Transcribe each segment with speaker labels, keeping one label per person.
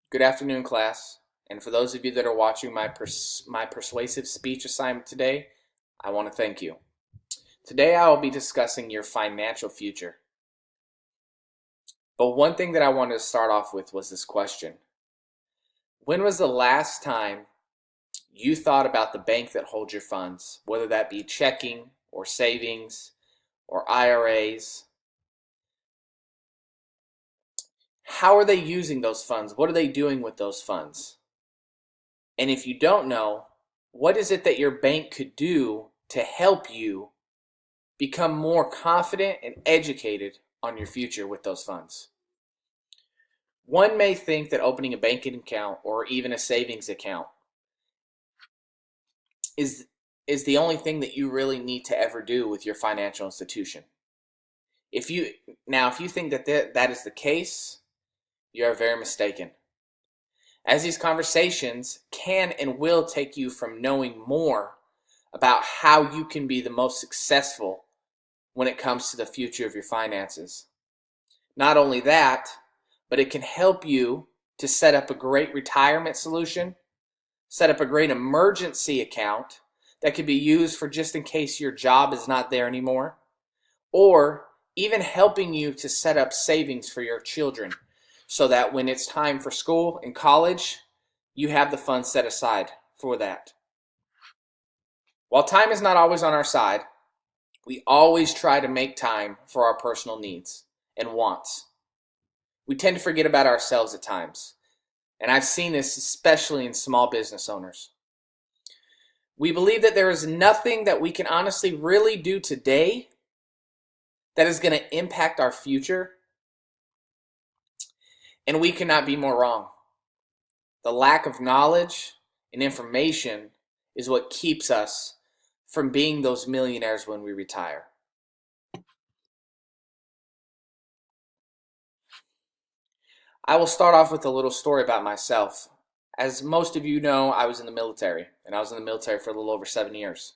Speaker 1: Good afternoon, class. And for those of you that are watching my persuasive speech assignment today, I want to thank you. Today I will be discussing your financial future. But one thing that I wanted to start off with was this question. When was the last time you thought about the bank that holds your funds, whether that be checking or savings or IRAs? How are they using those funds? What are they doing with those funds? And if you don't know, what is it that your bank could do to help you become more confident and educated on your future with those funds? One may think that opening a banking account or even a savings account is the only thing that you really need to ever do with your financial institution. If you think that is the case, you are very mistaken. As these conversations can and will take you from knowing more about how you can be the most successful when it comes to the future of your finances. Not only that, but it can help you to set up a great retirement solution, set up a great emergency account that could be used for just in case your job is not there anymore, or even helping you to set up savings for your children so that when it's time for school and college, you have the funds set aside for that. While time is not always on our side, we always try to make time for our personal needs and wants. We tend to forget about ourselves at times, and I've seen this especially in small business owners. We believe that there is nothing that we can honestly really do today that is going to impact our future, and we cannot be more wrong. The lack of knowledge and information is what keeps us from being those millionaires when we retire. I will start off with a little story about myself. As most of you know, I was in the military, and I was in the military for a little over 7 years.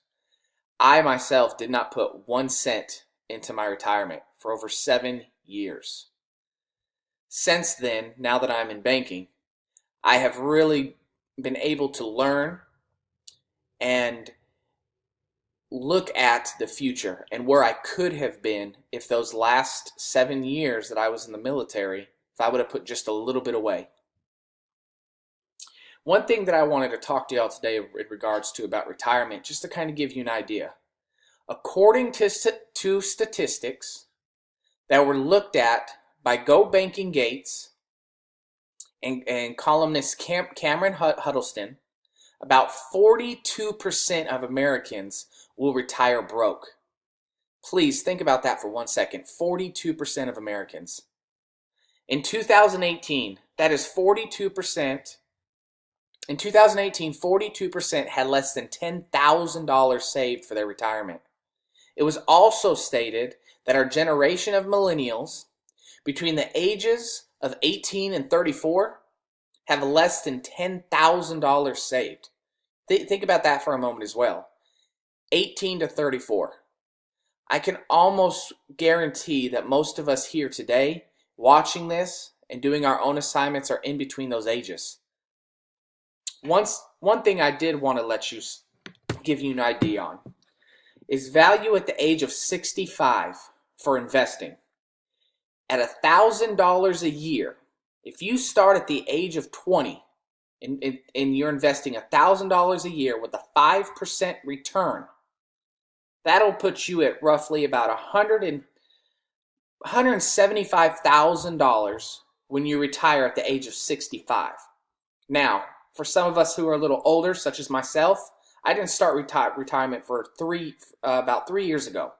Speaker 1: I myself did not put 1 cent into my retirement for over 7 years. Since then, now that I'm in banking, I have really been able to learn and look at the future and where I could have been if those last 7 years that I was in the military, if I would have put just a little bit away. One thing that I wanted to talk to y'all today in regards to about retirement, just to kind of give you an idea. According to statistics that were looked at by Go Banking Gates and columnist Cameron Huddleston, about 42% of Americans will retire broke. Please think about that for 1 second. 42% of Americans. In 2018, that is 42%. In 2018, 42% had less than $10,000 saved for their retirement. It was also stated that our generation of millennials between the ages of 18 and 34 have less than $10,000 saved. Think about that for a moment as well. 18 to 34. I can almost guarantee that most of us here today watching this and doing our own assignments are in between those ages. One thing I did want to give you an idea on is value at the age of 65 for investing. At $1,000 a year, if you start at the age of 20 and you're investing $1,000 a year with a 5% return, that'll put you at roughly about $175,000 when you retire at the age of 65. Now, for some of us who are a little older, such as myself, I didn't start retirement for about 3 years ago.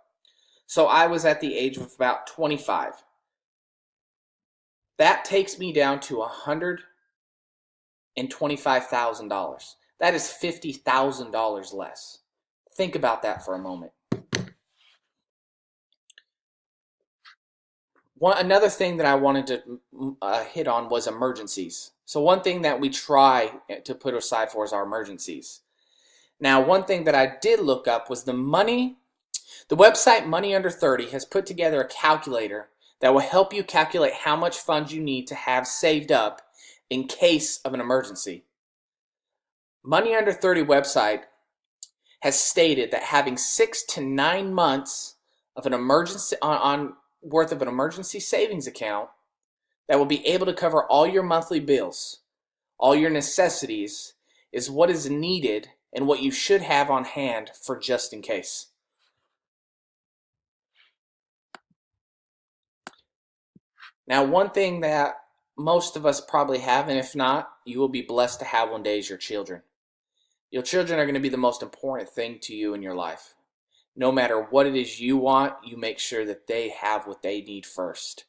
Speaker 1: So I was at the age of about 25. That takes me down to $125,000. That is $50,000 less. Think about that for a moment. Another thing that I wanted to hit on was emergencies. So one thing that we try to put aside for is our emergencies. Now, one thing that I did look up was the website Money Under 30 has put together a calculator that will help you calculate how much funds you need to have saved up in case of an emergency. Money Under 30 website has stated that having 6 to 9 months of an emergency worth of an emergency savings account that will be able to cover all your monthly bills, all your necessities, is what is needed and what you should have on hand for just in case. Now, one thing that most of us probably have, and if not, you will be blessed to have one day, is your children. Your children are going to be the most important thing to you in your life. No matter what it is you want, you make sure that they have what they need first.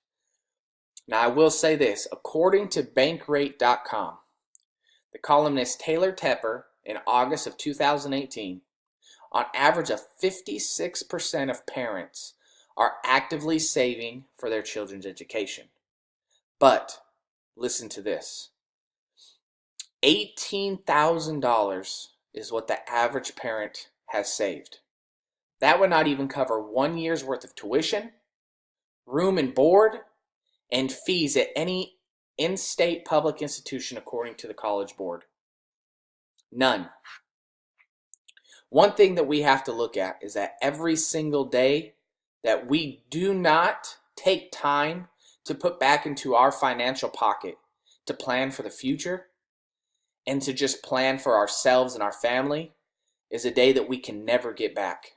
Speaker 1: Now, I will say this. According to Bankrate.com, the columnist Taylor Tepper in August of 2018, on average, 56% of parents are actively saving for their children's education. But listen to this. $18,000 is what the average parent has saved. That would not even cover 1 year's worth of tuition, room and board, and fees at any in-state public institution according to the College Board. None. One thing that we have to look at is that every single day that we do not take time to put back into our financial pocket to plan for the future and to just plan for ourselves and our family is a day that we can never get back.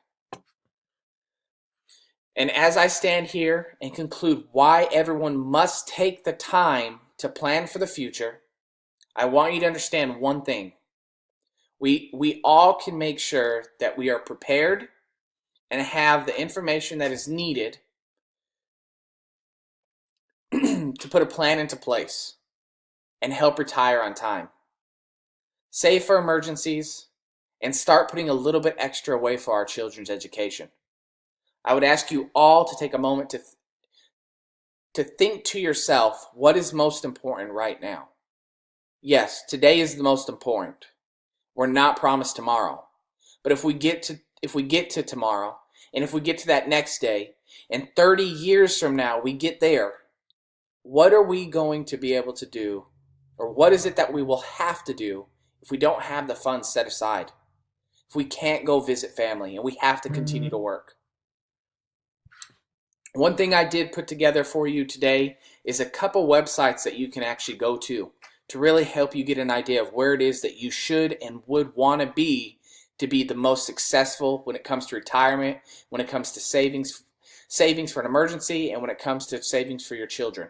Speaker 1: And as I stand here and conclude why everyone must take the time to plan for the future, I want you to understand one thing. We all can make sure that we are prepared and have the information that is needed to put a plan into place and help retire on time. Save for emergencies and start putting a little bit extra away for our children's education. I would ask you all to take a moment to think to yourself, what is most important right now? Yes, today is the most important. We're not promised tomorrow. But if we get to tomorrow, and if we get to that next day, and 30 years from now we get there, what are we going to be able to do? Or what is it that we will have to do if we don't have the funds set aside? If we can't go visit family and we have to continue to work? One thing I did put together for you today is a couple websites that you can actually go to really help you get an idea of where it is that you should and would want to be the most successful when it comes to retirement, when it comes to savings for an emergency, and when it comes to savings for your children.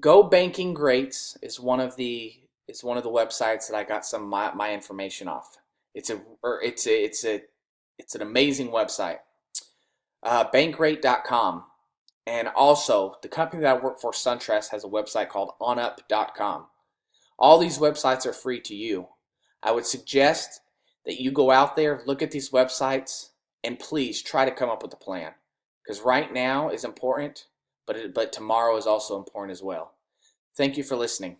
Speaker 1: Go Banking Greats is one of the websites that I got some of my information off. It's an amazing website. Bankrate.com, and also the company that I work for, SunTrust, has a website called onup.com. All these websites are free to you. I would suggest that you go out there, look at these websites, and please try to come up with a plan, because right now is important, but tomorrow is also important as well. Thank you for listening.